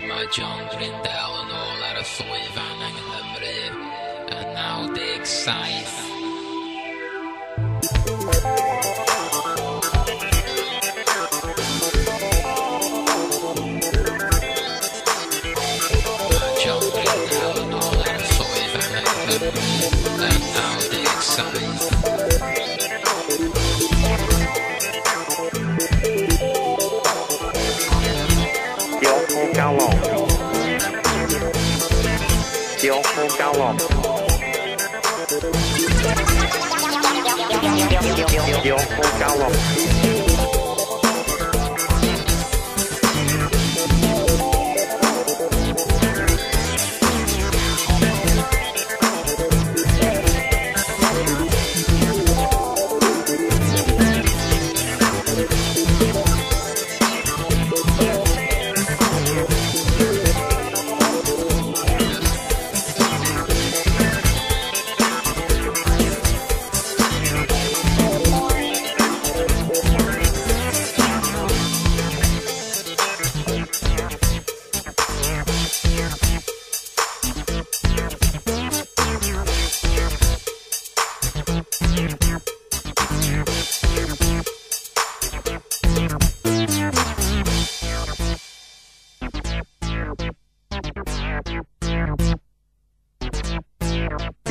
Mae John Glyndal yn ôl ar y llwyfan yng Nghymru yn 97.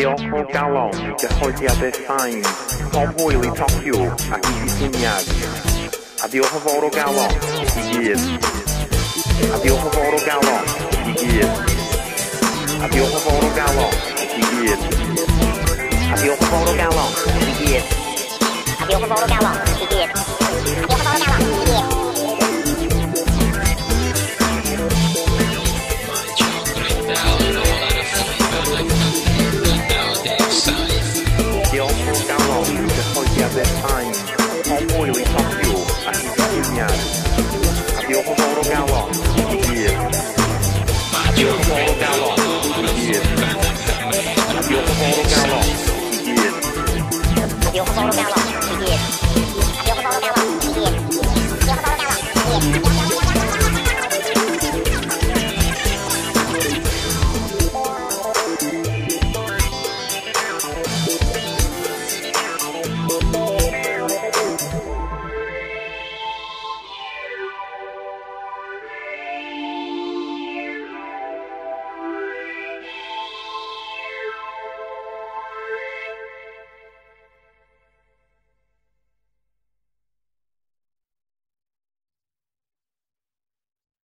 Diolch o galon i gyhoeddiadau sain, pob hwyl I tocio ac I diffiniad. A diolch yn fawr o galon I gyd. A diolch yn fawr o galon I gyd. A diolch yn fawr o galon I gyd. A diolch yn fawr o galon I gyd. A diolch yn fawr o galon I gyd. A diolch yn fawr o galon I gyd. Diolch o galon I gyhoeddiadau sain, pob hwyl I tocio ac I diffiniad. Adiós, fawr o galon.